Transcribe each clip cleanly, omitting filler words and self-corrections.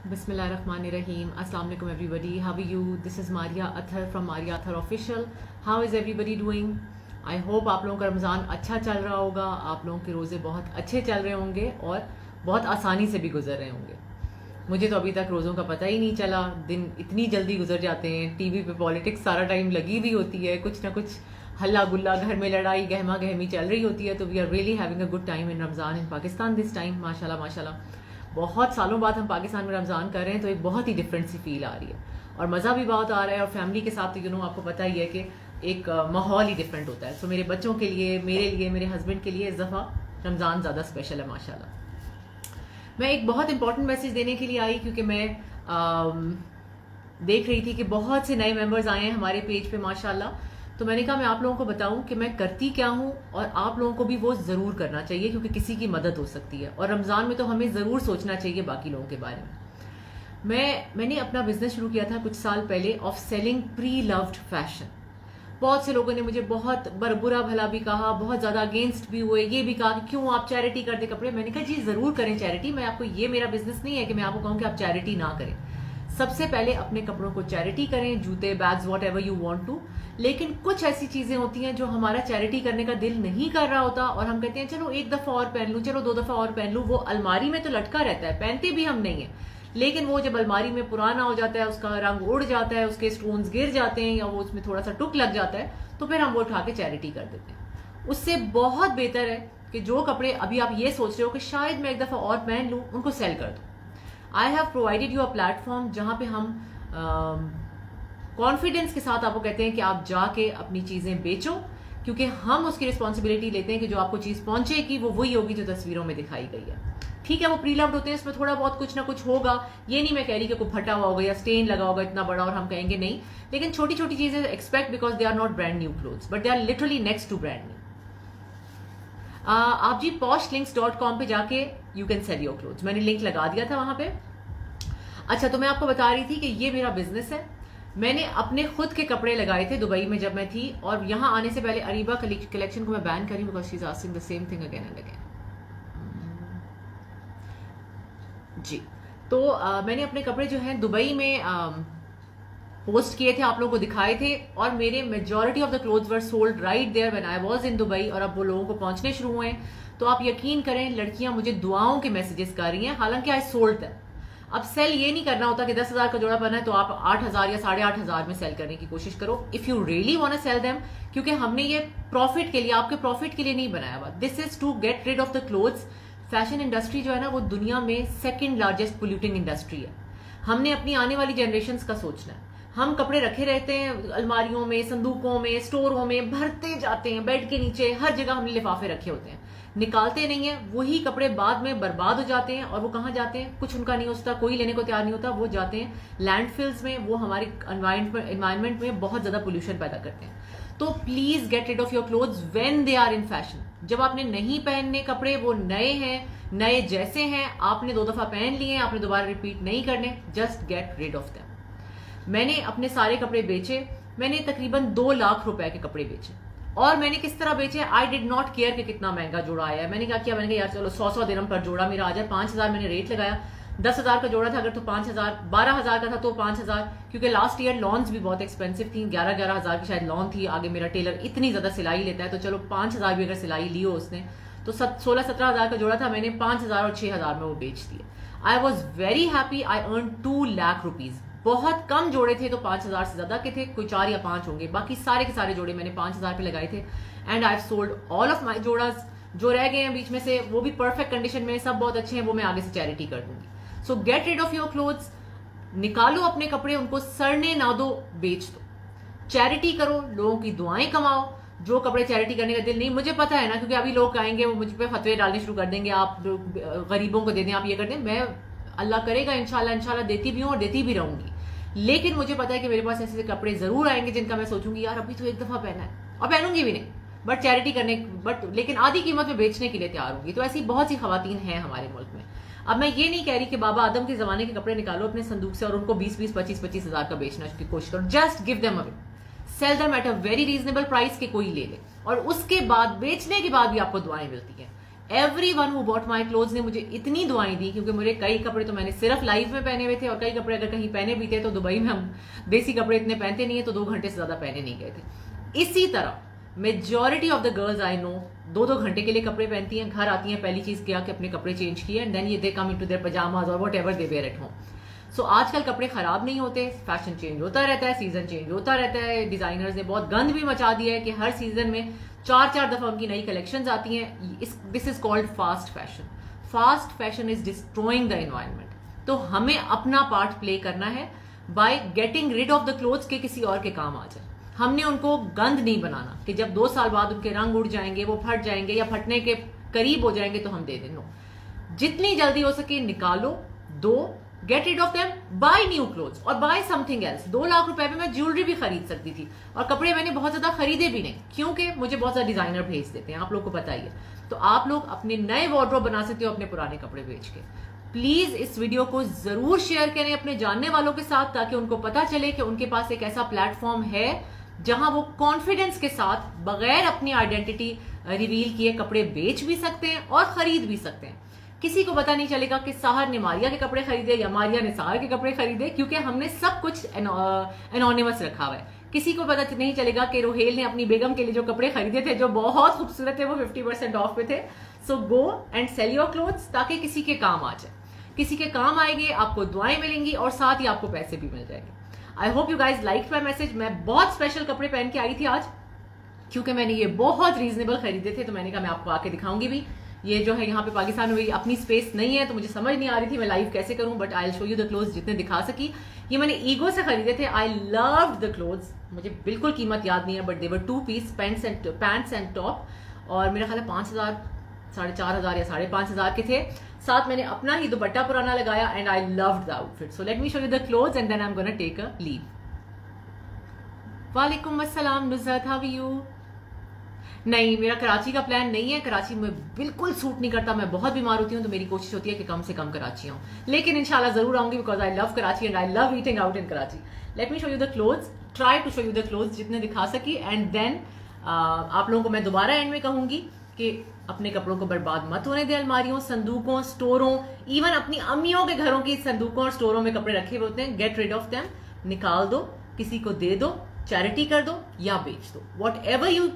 Bismillahirrahmanirrahim. Assalamu alaikum everybody. How are you? This is Maria Athar from Maria Athar Official. How is everybody doing? I hope आप लोगों का रमज़ान अच्छा चल रहा होगा, आप लोगों के रोज़े बहुत अच्छे चल रहे होंगे और बहुत आसानी से भी गुजर रहे होंगे। मुझे तो अभी तक रोज़ों का पता ही नहीं चला, दिन इतनी जल्दी गुजर जाते हैं। टीवी पे पॉलिटिक्स सारा टाइम लगी हुई होती है, कुछ ना कुछ हल्ला गुल्ला, घर में लड़ाई गहमा गहमी चल रही होती है। तो we are really having a good time in Ramzan in Pakistan this time. माशाल्लाह माशाल्लाह, बहुत सालों बाद हम पाकिस्तान में रमज़ान कर रहे हैं तो एक बहुत ही डिफरेंट सी फील आ रही है और मज़ा भी बहुत आ रहा है। और फैमिली के साथ तो आपको पता ही है कि एक माहौल ही डिफरेंट होता है। सो मेरे बच्चों के लिए, मेरे लिए, मेरे हस्बैंड के लिए इस दफ़ा रमज़ान ज़्यादा स्पेशल है माशाल्लाह। मैं एक बहुत इंपॉर्टेंट मैसेज देने के लिए आई क्योंकि मैं देख रही थी कि बहुत से नए मेंबर्स आए हैं हमारे पेज पे माशाल्लाह। तो मैंने कहा मैं आप लोगों को बताऊं कि मैं करती क्या हूं और आप लोगों को भी वो जरूर करना चाहिए क्योंकि किसी की मदद हो सकती है। और रमजान में तो हमें जरूर सोचना चाहिए बाकी लोगों के बारे में। मैंने अपना बिजनेस शुरू किया था कुछ साल पहले of selling pre loved fashion. बहुत से लोगों ने मुझे बहुत बुरा भला भी कहा, बहुत ज्यादा अगेंस्ट भी हुए, ये भी कहा कि क्यों आप चैरिटी करते कपड़े। मैंने कहा जी जरूर करें चैरिटी, मैं आपको, ये मेरा बिजनेस नहीं है कि मैं आपको कहूँ कि आप चैरिटी ना करें। सबसे पहले अपने कपड़ों को चैरिटी करें, जूते, bags, whatever you want to. लेकिन कुछ ऐसी चीजें होती हैं जो हमारा चैरिटी करने का दिल नहीं कर रहा होता और हम कहते हैं चलो एक दफा और पहन लूं, चलो 2 दफा और पहन लूं। वो अलमारी में तो लटका रहता है, पहनते भी हम नहीं है, लेकिन वो जब अलमारी में पुराना हो जाता है, उसका रंग उड़ जाता है, उसके स्टोन्स गिर जाते हैं या वो उसमें थोड़ा सा टुक लग जाता है, तो फिर हम वो उठा के चैरिटी कर देते हैं। उससे बहुत बेहतर है कि जो कपड़े अभी आप ये सोच रहे हो कि शायद मैं एक दफा और पहन लूं, उनको सेल कर दो। I have provided you a platform जहां पे हम कॉन्फिडेंस के साथ आपको कहते हैं कि आप जाके अपनी चीजें बेचो, क्योंकि हम उसकी रिस्पॉन्सिबिलिटी लेते हैं कि जो आपको चीज पहुंचेगी वो वही होगी जो तस्वीरों में दिखाई गई है। ठीक है, वो प्री लव्ड होते हैं, इसमें थोड़ा बहुत कुछ ना कुछ होगा। ये नहीं मैं कह रही कि कोई फटा हुआ होगा या स्टेन लगा होगा इतना बड़ा और हम कहेंगे नहीं, लेकिन छोटी छोटी चीजें expect, because they are not brand new clothes but they are literally next to brand new. आप जी poshlinks.com पे जाके you can sell your clothes, मैंने लिंक लगा दिया था वहां पे। अच्छा, तो मैं आपको बता रही थी कि ये मेरा बिजनेस है। मैंने अपने खुद के कपड़े लगाए थे दुबई में जब मैं थी, और यहां आने से पहले अरीबा कलेक्शन को मैं बैन करी because she is asking the same thing again and again जी। तो मैंने अपने कपड़े जो हैं दुबई में पोस्ट किए थे, आप लोगों को दिखाए थे, और मेरे majority of the clothes were sold right there when I was in Dubai, और अब वो लोगों को पहुंचने शुरू हुए हैं। तो आप यकीन करें, लड़कियां मुझे दुआओं के मैसेजेस कर रही हैं, हालांकि आई सोल्ड दैम। अब सेल ये नहीं करना होता कि 10,000 का जोड़ा बना है तो आप 8,000 या 8,500 में सेल करने की कोशिश करो, if you really want to sell them, क्योंकि हमने ये प्रॉफिट के लिए, आपके प्रॉफिट के लिए नहीं बनाया हुआ। This is to get rid of the clothes. Fashion industry जो है ना, वो दुनिया में सेकंड लार्जेस्ट पोल्यूटिंग इंडस्ट्री है। हमने अपनी आने वाली जनरेशन का सोचना है। हम कपड़े रखे रहते हैं अलमारियों में, संदूकों में, स्टोरों में, भरते जाते हैं, बेड के नीचे, हर जगह हमने लिफाफे रखे होते हैं, निकालते नहीं है। वही कपड़े बाद में बर्बाद हो जाते हैं, और वो कहाँ जाते हैं, कुछ उनका नहीं होता, कोई लेने को तैयार नहीं होता, वो जाते हैं लैंडफिल्स में। वो हमारे एनवायरमेंट में बहुत ज्यादा पोल्यूशन पैदा करते हैं। तो please get rid of your clothes when they are in fashion. जब आपने नहीं पहनने कपड़े, वो नए हैं, नए जैसे हैं, आपने 2 दफा पहन लिए हैं, आपने दोबारा रिपीट नहीं करने, just get rid of them. मैंने अपने सारे कपड़े बेचे, मैंने तकरीबन 2 लाख रुपए के कपड़े बेचे। और मैंने किस तरह बेचे, आई डिड नॉट केयर कि कितना महंगा जोड़ा आया है। मैंने क्या किया, मैंने कहा यार चलो 100 दिरहम पर जोड़ा मेरा आ जाए, 5,000 मैंने रेट लगाया। 10,000 का जोड़ा था अगर तो 5,000, 12,000 का था तो 5,000, क्योंकि लास्ट ईयर लॉन्स भी बहुत एक्सपेंसिव थी, 11,000 की शायद लॉन थी। आगे मेरा टेलर इतनी ज्यादा सिलाई लेता है, तो चलो 5,000 भी अगर सिलाई ली हो उसने, तो 16-17,000 का जोड़ा था, मैंने 5,000 और 6,000 में वो बेच दिए। I was very happy, I earn 2 lakh rupees. बहुत कम जोड़े थे तो 5,000 से ज्यादा के थे, कोई 4 या 5 होंगे, बाकी सारे के सारे जोड़े मैंने 5,000 पे लगाए थे। And I have sold all of my जोड़ास। जो रह गए हैं बीच में से, वो भी परफेक्ट कंडीशन में, सब बहुत अच्छे हैं, वो मैं आगे से चैरिटी कर दूंगी। So get rid of your clothes, निकालो अपने कपड़े, उनको सड़ने ना दो, बेच दो, चैरिटी करो, लोगों की दुआएं कमाओ। जो कपड़े चैरिटी करने का दिल नहीं, मुझे पता है ना, क्योंकि अभी लोग आएंगे वो मुझ पे फतवे डालने शुरू कर देंगे, आप गरीबों को दे दें, आप ये कर दें। मैं अल्लाह करेगा इंशाल्लाह देती भी हूँ और देती भी रहूंगी, लेकिन मुझे पता है कि मेरे पास ऐसे कपड़े जरूर आएंगे जिनका मैं सोचूंगी यार अभी तो एक दफा पहना है, और पहनूंगी भी नहीं, बट चैरिटी करने, लेकिन आधी कीमत में बेचने के लिए तैयार होंगी। तो ऐसी बहुत सी खवातीन हैं हमारे मुल्क में। अब मैं ये नहीं कह रही कि बाबा आदम के जमाने के कपड़े निकालो अपने संदूक से और उनको 20-20, 25-25 हजार का बेचने की कोशिश करो। Just give them away, sell them at a very reasonable price के कोई ले ले, और उसके बाद बेचने के बाद भी आपको दुआएं मिलती हैं। Everyone who bought my clothes ने मुझे इतनी दुआएं दी, क्योंकि मेरे कई कपड़े तो मैंने सिर्फ लाइव में पहने हुए थे और कई कपड़े अगर कहीं पहने भी थे तो दुबई में हम देसी कपड़े इतने पहनते नहीं है, तो 2 घंटे से ज्यादा पहने नहीं गए थे। इसी तरह majority of the girls I know 2-2 घंटे के लिए कपड़े पहनती हैं, घर आती हैं, पहली चीज किया कि अपने कपड़े चेंज किए एंड देन ये they come into their pajamas और whatever they wear at home. So आजकल कपड़े खराब नहीं होते, फैशन चेंज होता रहता है, सीजन चेंज होता रहता है। डिजाइनर्स ने बहुत गंद भी मचा दिया है कि हर सीजन में 4-4 दफा उनकी नई कलेक्शंस आती हैं। This is called fast fashion. Fast fashion is destroying the environment. तो हमें अपना पार्ट प्ले करना है by getting rid of the clothes के किसी और के काम आ जाए। हमने उनको गंद नहीं बनाना कि जब 2 साल बाद उनके रंग उड़ जाएंगे, वो फट जाएंगे या फटने के करीब हो जाएंगे तो हम दे दें। नो, जितनी जल्दी हो सके निकालो, दो, get rid of them, buy new clothes और बाय समथिंग एल्स। 2 लाख रुपए में मैं ज्वेलरी भी खरीद सकती थी और कपड़े मैंने बहुत ज्यादा खरीदे भी नहीं, क्योंकि मुझे बहुत ज्यादा डिजाइनर भेज देते हैं, आप लोग को पता ही है। तो आप लोग अपने नए वार्डरोब बना सकते हो अपने पुराने कपड़े बेच के। प्लीज इस वीडियो को जरूर शेयर करें अपने जानने वालों के साथ, ताकि उनको पता चले कि उनके पास एक ऐसा प्लेटफॉर्म है जहां वो कॉन्फिडेंस के साथ बगैर अपनी आइडेंटिटी रिवील किए कपड़े बेच भी सकते हैं और खरीद भी सकते हैं। किसी को पता नहीं चलेगा कि साहर ने मारिया के कपड़े खरीदे या मारिया ने साहर के कपड़े खरीदे, क्योंकि हमने सब कुछ एनोनिमस रखा हुआ है। किसी को पता नहीं चलेगा कि रोहेल ने अपनी बेगम के लिए जो कपड़े खरीदे थे जो बहुत खूबसूरत थे वो 50% ऑफ पे थे। So go and sell your clothes ताकि किसी के काम आ जाए, किसी के काम आएंगे, आपको दुआएं मिलेंगी और साथ ही आपको पैसे भी मिल जाएंगे। I hope you guys like my message. मैं बहुत स्पेशल कपड़े पहन के आई थी आज, क्योंकि मैंने ये बहुत रीजनेबल खरीदे थे, तो मैंने कहा मैं आपको आके दिखाऊंगी भी। ये जो है यहाँ पे पाकिस्तान में अपनी स्पेस नहीं है, तो मुझे समझ नहीं आ रही थी मैं लाइव कैसे करूं, but I show you the clothes जितने दिखा सकी। ये मैंने ईगो से खरीदे थे। आई लव्ड द क्लोथ्स, मुझे बिल्कुल कीमत याद नहीं है, but they were 2 piece pants and top, और मेरा ख्याल है 5,000, 4,500 या 5,500 के थे। साथ मैंने अपना ही दुपट्टा पुराना लगाया and I loved the outfit. So let me show you the clothes and then I am gonna take a leave. वालेकुम अस्सलाम नुज़रत, हाउ आर यू? नहीं, मेरा कराची का प्लान नहीं है। कराची में बिल्कुल सूट नहीं करता, मैं बहुत बीमार होती हूँ, तो मेरी कोशिश होती है कि कम से कम कराची आऊँ, लेकिन इंशाल्लाह जरूर आऊंगी, because I love Karachi and I love eating out in Karachi. Let me show you the clothes, try to show you the clothes जितने दिखा सकी, एंड देन आप लोगों को मैं दोबारा एंड में कहूंगी कि अपने कपड़ों को बर्बाद मत होने दे अलमारियों, संदूकों, स्टोरों, इवन अपनी अम्मियों के घरों की संदूकों और स्टोरों में कपड़े रखे हुए होते हैं। गेट रिड ऑफ देम, निकाल दो, किसी को दे दो, चैरिटी कर दो या बेच दो। Whatever you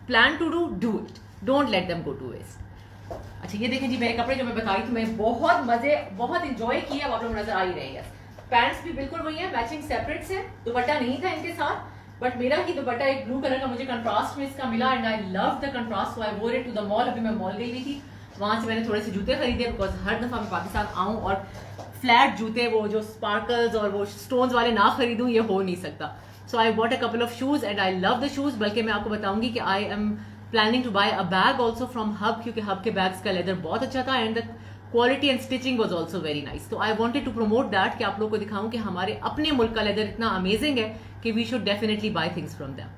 plan to do it, don't let them go to waste. अच्छा ये देखें जी, मेरे कपड़े जो मैं बताई थी, मैं बहुत इंजॉय किया, आप लोग नजर आ ही रहे हैं। पैंट्स भी बिल्कुल वही है, मैचिंग सेपरेट से, दुपट्टा नहीं था इनके साथ, बट मेरा ही दुपट्टा एक ब्लू कलर का मुझे कंट्रास्ट में इसका मिला and I love the contrast, so I wore it to the mall. अभी मैं मॉल गई हुई थी, वहां से मैंने थोड़े से जूते खरीदे, बिकॉज हर दफा मैं पाकिस्तान आऊं और फ्लैट जूते, वो जो स्पार्कल्स और वो स्टोन्स वाले ना खरीदूं, ये हो नहीं सकता। So I bought a couple of shoes and I love the shoes. बल्कि मैं आपको बताऊंगी कि I am planning to buy a bag also from Hub, क्योंकि हब के बैग्स का लेदर बहुत अच्छा था and the quality and stitching was also very nice. तो I wanted to promote that, कि आप लोग को दिखाऊं कि हमारे अपने मुल्क का लेदर इतना अमेजिंग है कि we should definitely buy things from them.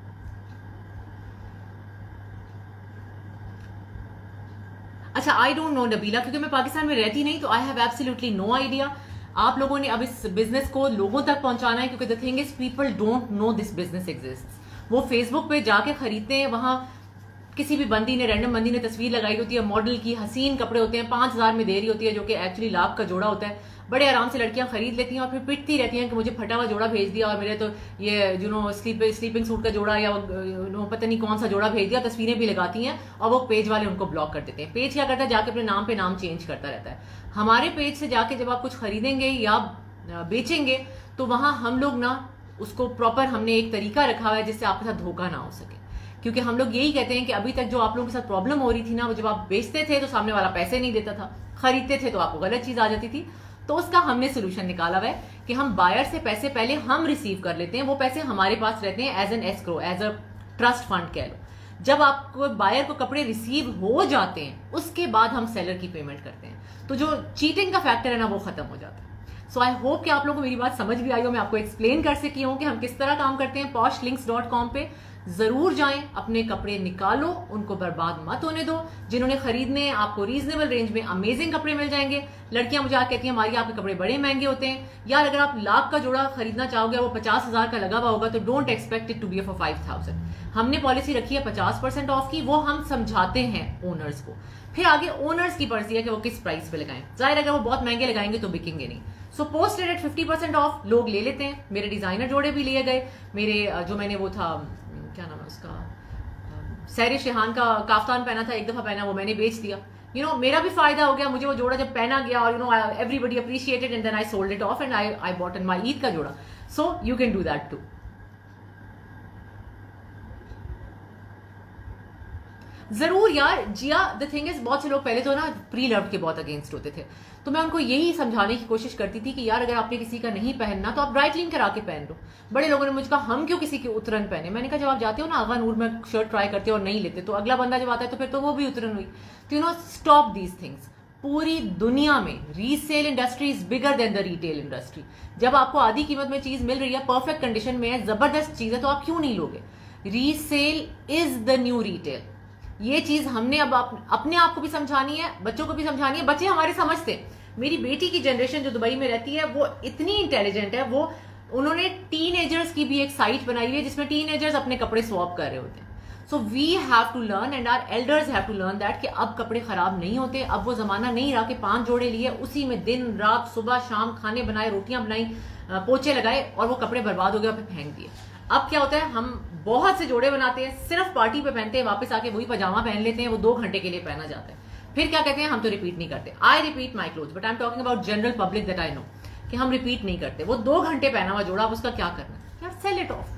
अच्छा आई डोंट नो नबीला, क्योंकि मैं पाकिस्तान में रहती नहीं, तो I have absolutely no idea. आप लोगों ने अब इस बिजनेस को लोगों तक पहुंचाना है, क्योंकि the thing is people don't know this business exists. वो फेसबुक पे जाके खरीदते हैं, वहां किसी भी बंदी ने, रैंडम बंदी ने तस्वीर लगाई होती है मॉडल की, हसीन कपड़े होते हैं, 5,000 में दे रही होती है, जो कि एक्चुअली लाख का जोड़ा होता है। बड़े आराम से लड़कियां खरीद लेती हैं और फिर पिटती रहती हैं कि मुझे फटा हुआ जोड़ा भेज दिया, और मेरे तो ये स्लीपिंग सूट का जोड़ा या पता नहीं कौन सा जोड़ा भेज दिया। तस्वीरें भी लगाती हैं और वो पेज वाले उनको ब्लॉक कर देते हैं। पेज क्या करता है, जाके अपने नाम पे नाम चेंज करता रहता है। हमारे पेज से जाके जब आप कुछ खरीदेंगे या बेचेंगे, तो वहां हम लोग ना उसको प्रॉपर, हमने एक तरीका रखा हुआ है जिससे आपके साथ धोखा ना हो सके। क्योंकि हम लोग यही कहते हैं कि अभी तक जो आप लोगों के साथ प्रॉब्लम हो रही थी ना, वो जब आप बेचते थे तो सामने वाला पैसे नहीं देता था, खरीदते थे तो आपको गलत चीज आ जाती थी। तो उसका हमने सोल्यूशन निकाला हुआ है कि हम बायर से पैसे पहले हम रिसीव कर लेते हैं, वो पैसे हमारे पास रहते हैं as an escrow, as a trust fund कह लो। जब आपको बायर को कपड़े रिसीव हो जाते हैं, उसके बाद हम सेलर की पेमेंट करते हैं, तो जो चीटिंग का फैक्टर है ना, वो खत्म हो जाता है। सो आई होप कि आप लोगों को मेरी बात समझ भी आई हो, मैं आपको एक्सप्लेन कर सकी हूं कि हम किस तरह काम करते हैं। poshlinks.com पे जरूर जाएं, अपने कपड़े निकालो, उनको बर्बाद मत होने दो। जिन्होंने खरीदने, आपको रीजनेबल रेंज में अमेजिंग कपड़े मिल जाएंगे। लड़कियां मुझे कहती हैं मारिया आपके कपड़े बड़े महंगे होते हैं। यार अगर आप लाख का जोड़ा खरीदना चाहोगे, वो 50,000 का लगा हुआ होगा, तो don't expect it to be for 5,000। हमने पॉलिसी रखी है 50% ऑफ की, वो हम समझाते हैं ओनर्स को। फिर आगे ओनर्स की मर्जी है कि वो किस प्राइस पे लगाएं। जाहिर अगर वो बहुत महंगे लगाएंगे तो बिकेंगे नहीं। सो पोस्टेड एट 50% ऑफ लोग ले लेते हैं। मेरे डिजाइनर जोड़े भी लिए गए, मेरे जो मैंने वो था क्या नाम है उसका, सैरी शिहान का काफ्तान पहना था, एक दफा पहना, वो मैंने बेच दिया। मेरा भी फायदा हो गया, मुझे वो जोड़ा जब पहना गया और everybody appreciated and then I sold it off and I bought in my Eid का जोड़ा। So you can do that too. जरूर यार जिया, द थिंग इज बहुत से लोग पहले तो ना प्री लव्ड के बहुत अगेंस्ट होते थे, तो मैं उनको यही समझाने की कोशिश करती थी कि यार अगर आपने किसी का नहीं पहनना तो आप ड्राई क्लीन करा के पहन लो। बड़े लोगों ने मुझे कहा हम क्यों किसी की उतरन पहने। मैंने कहा जब आप जाते हो ना आगा नूर में शर्ट ट्राई करते हो और नहीं लेते तो अगला बंदा जब आता है तो फिर तो वो भी उतरन हुई। तो स्टॉप दीज थिंग्स। पूरी दुनिया में resale industry is bigger than the retail industry. जब आपको आधी कीमत में चीज मिल रही है, परफेक्ट कंडीशन में है, जबरदस्त चीज है, तो आप क्यों नहीं लोगे। Resale is the new retail. ये चीज हमने अब अपने आप को भी समझानी है, बच्चों को भी समझानी है। बच्चे हमारे समझते। मेरी बेटी की जनरेशन जो दुबई में रहती है वो इतनी इंटेलिजेंट है, वो उन्होंने टीनेजर्स की भी एक साइट बनाई हुई है जिसमें टीनेजर्स अपने कपड़े स्वैप कर रहे होते हैं। So we have to learn and our elders have to learn that कि अब कपड़े खराब नहीं होते। अब वो जमाना नहीं रहा कि 5 जोड़े लिए, उसी में दिन रात सुबह शाम खाने बनाए, रोटियां बनाई, पोछे लगाए और वो कपड़े बर्बाद हो गए और फिर फेंक दिए। अब क्या होता है, हम बहुत से जोड़े बनाते हैं, सिर्फ पार्टी पे पहनते हैं, वापस आके वही पजामा पहन लेते हैं, वो 2 घंटे के लिए पहना जाता है। फिर क्या कहते हैं, हम तो रिपीट नहीं करते। I repeat my cloth but I am talking about general public that I know कि हम रिपीट नहीं करते। वो 2 घंटे पहना हुआ जोड़ा, आप उसका क्या करना है यार, सेल इट ऑफ।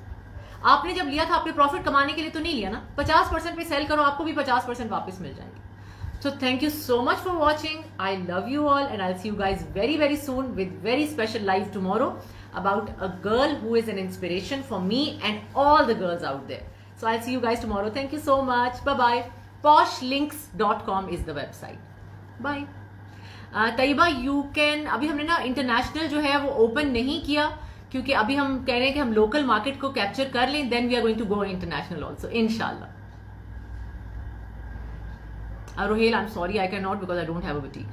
आपने जब लिया था अपने प्रॉफिट कमाने के लिए तो नहीं लिया ना। 50% पे सेल करो, आपको भी 50% वापस मिल जाएंगे। So thank you so much for watching. I love you all and I'll see you guys very very soon with very special live tomorrow about a girl who is an inspiration for me and all the girls out there. So I'll see you guys tomorrow. Thank you so much. Bye bye. Poshlinks.com is the website. Bye. Taiba you can, अभी हमने ना international जो है वो open नहीं किया क्योंकि अभी हम कह रहे हैं कि हम लोकल मार्केट को कैप्चर कर लें, then we are going to go international also इंशाल्लाह। Rohel, I'm sorry, I cannot because I don't have a boutique.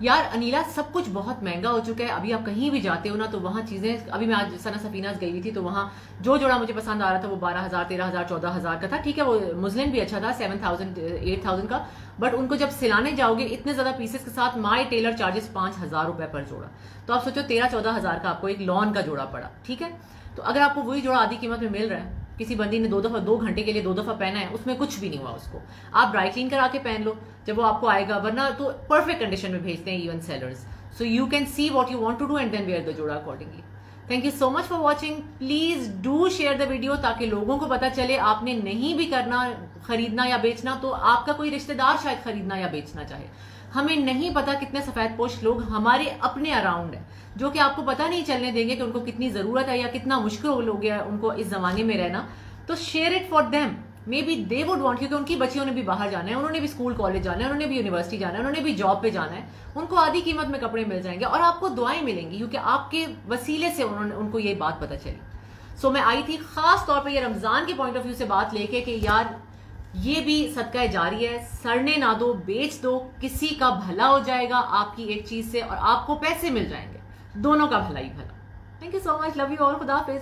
यार अनिला, सब कुछ बहुत महंगा हो चुका है। अभी आप कहीं भी जाते हो ना तो वहां चीजें, अभी मैं आज सना सफीनाज गई हुई थी तो वहां जो जोड़ा मुझे पसंद आ रहा था वो 12,000, 13,000, 14,000 का था। ठीक है, वो मुस्लिम भी अच्छा था 7,000, 8,000 का, बट उनको जब सिलाने जाओगे इतने ज्यादा पीसेस के साथ माई टेलर चार्जेस 5,000 रुपए पर जोड़ा। तो आप सोचो 13-14,000 का आपको एक लॉन का जोड़ा पड़ा। ठीक है, तो अगर आपको वही जोड़ा आधी कीमत में मिल रहा है, किसी बंदी ने 2 घंटे के लिए 2 दफा पहना है, उसमें कुछ भी नहीं हुआ, उसको आप ड्राई क्लीन करा के पहन लो जब वो आपको आएगा, वरना तो परफेक्ट कंडीशन में भेजते हैं even sellers. So you can see what you want to do and then wear the जोड़ा accordingly. Thank you so much for watching. Please do share the video ताकि लोगों को पता चले। आपने नहीं भी करना खरीदना या बेचना तो आपका कोई रिश्तेदार शायद खरीदना या बेचना चाहे। हमें नहीं पता कितने सफेद पोश लोग हमारे अपने अराउंड है जो कि आपको पता नहीं चलने देंगे कि उनको कितनी जरूरत है या कितना मुश्किल हो गया उनको इस जमाने में रहना। तो share it for them, may be they would want, क्योंकि उनकी बच्चियों ने भी बाहर जाना है, उन्होंने भी स्कूल कॉलेज जाना है, उन्होंने भी यूनिवर्सिटी जाना है, उन्होंने भी जॉब पे जाना है। उनको आधी कीमत में कपड़े मिल जाएंगे और आपको दुआएं मिलेंगी क्योंकि आपके वसीले से उनको ये बात पता चली। सो मैं आई थी खास तौर पर ये रमजान के पॉइंट ऑफ व्यू से बात लेके कि यार ये भी सदका जारी है, सड़ने ना दो, बेच दो, किसी का भला हो जाएगा आपकी एक चीज से और आपको पैसे मिल जाएंगे, दोनों का भला ही भला। Thank you so much, love you all, खुदा हाफिज।